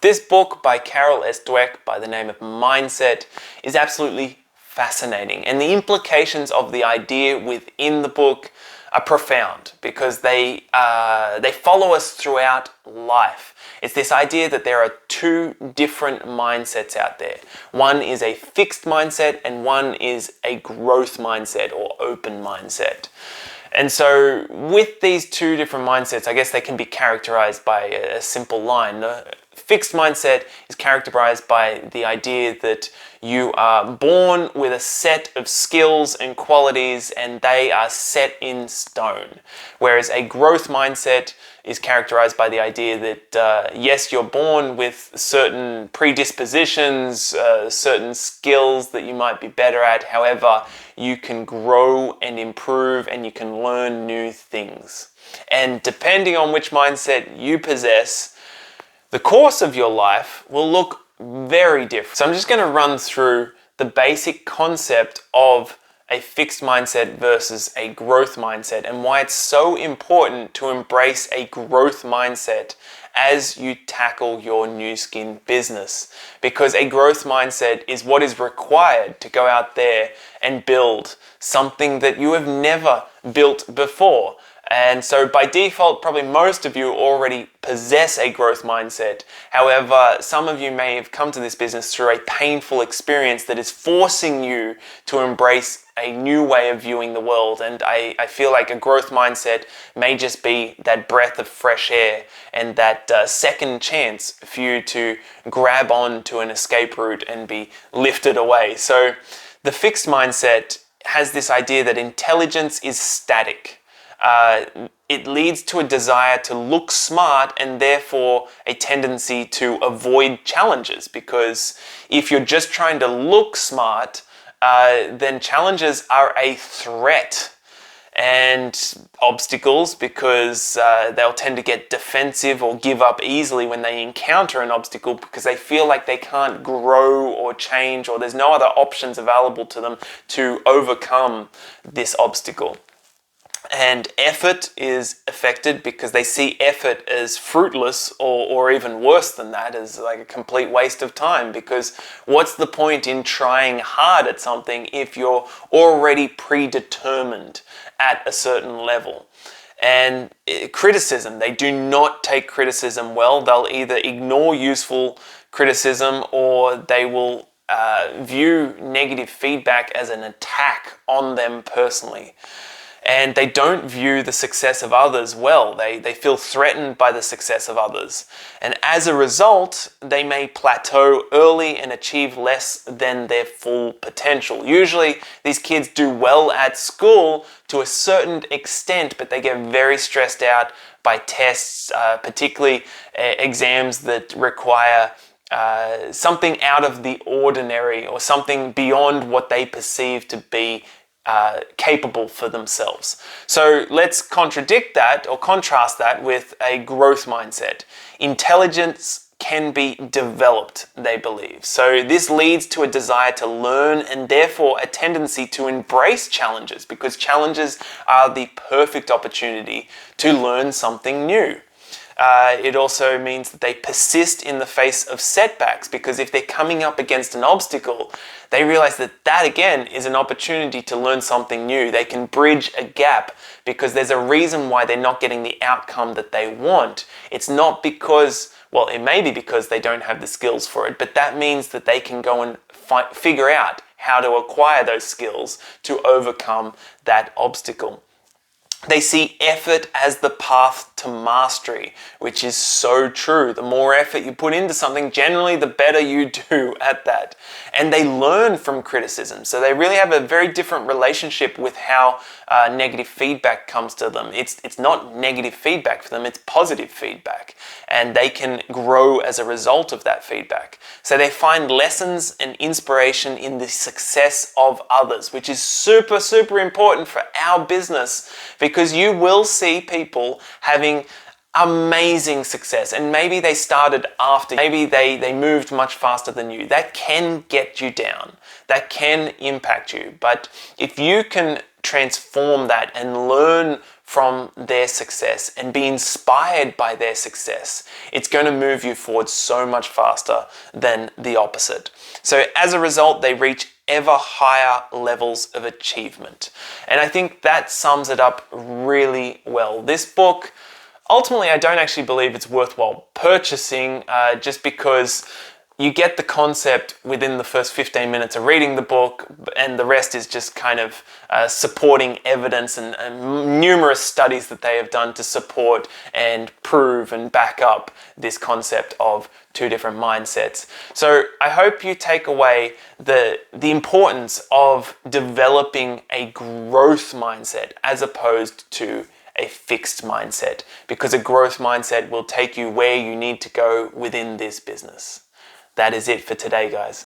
This book by Carol S. Dweck by the name of Mindset is absolutely fascinating, and the implications of the idea within the book are profound because they follow us throughout life. It's this idea that there are two different mindsets out there. One is a fixed mindset and one is a growth mindset or open mindset. And so with these two different mindsets, I guess they can be characterized by a simple line. The fixed mindset is characterized by the idea that you are born with a set of skills and qualities and they are set in stone. Whereas a growth mindset is characterized by the idea that yes, you're born with certain predispositions, certain skills that you might be better at. However, you can grow and improve and you can learn new things. And depending on which mindset you possess, the course of your life will look very different. So I'm just going to run through the basic concept of a fixed mindset versus a growth mindset and why it's so important to embrace a growth mindset as you tackle your new skin business. Because a growth mindset is what is required to go out there and build something that you have never built before. And so by default, probably most of you already possess a growth mindset. However, some of you may have come to this business through a painful experience that is forcing you to embrace a new way of viewing the world. And I feel like a growth mindset may just be that breath of fresh air and that second chance for you to grab on to an escape route and be lifted away. So the fixed mindset has this idea that intelligence is static. It leads to a desire to look smart and therefore a tendency to avoid challenges, because if you're just trying to look smart, then challenges are a threat and obstacles, because they'll tend to get defensive or give up easily when they encounter an obstacle because they feel like they can't grow or change, or there's no other options available to them to overcome this obstacle. And effort is affected because they see effort as fruitless, or even worse than that, as like a complete waste of time, because what's the point in trying hard at something if you're already predetermined at a certain level? And criticism, they do not take criticism well. They'll either ignore useful criticism or they will view negative feedback as an attack on them personally. And they don't view the success of others well. They feel threatened by the success of others. And as a result, they may plateau early and achieve less than their full potential. Usually, these kids do well at school to a certain extent, but they get very stressed out by tests, particularly exams that require something out of the ordinary or something beyond what they perceive to be capable for themselves. So let's contradict that or contrast that with a growth mindset. Intelligence can be developed, they believe. So this leads to a desire to learn and therefore a tendency to embrace challenges, because challenges are the perfect opportunity to learn something new. It also means that they persist in the face of setbacks, because if they're coming up against an obstacle, they realize that again is an opportunity to learn something new. They can bridge a gap because there's a reason why they're not getting the outcome that they want. It's not because, well, it may be because they don't have the skills for it, but that means that they can go and figure out how to acquire those skills to overcome that obstacle. They see effort as the path to mastery, which is so true. The more effort you put into something, generally the better you do at that. And they learn from criticism. So they really have a very different relationship with how negative feedback comes to them. It's not negative feedback for them, it's positive feedback. And they can grow as a result of that feedback. So they find lessons and inspiration in the success of others, which is super, super important for our business, because you will see people having amazing success, and maybe they started after, maybe they moved much faster than you. That can get you down, that can impact you. But if you can transform that and learn from their success and be inspired by their success, it's going to move you forward so much faster than the opposite. So as a result, they reach ever higher levels of achievement. And I think that sums it up really well. This book, ultimately, I don't actually believe it's worthwhile purchasing, just because you get the concept within the first 15 minutes of reading the book, and the rest is just kind of supporting evidence and numerous studies that they have done to support and prove and back up this concept of two different mindsets. So I hope you take away the importance of developing a growth mindset as opposed to a fixed mindset, because a growth mindset will take you where you need to go within this business. That is it for today, guys.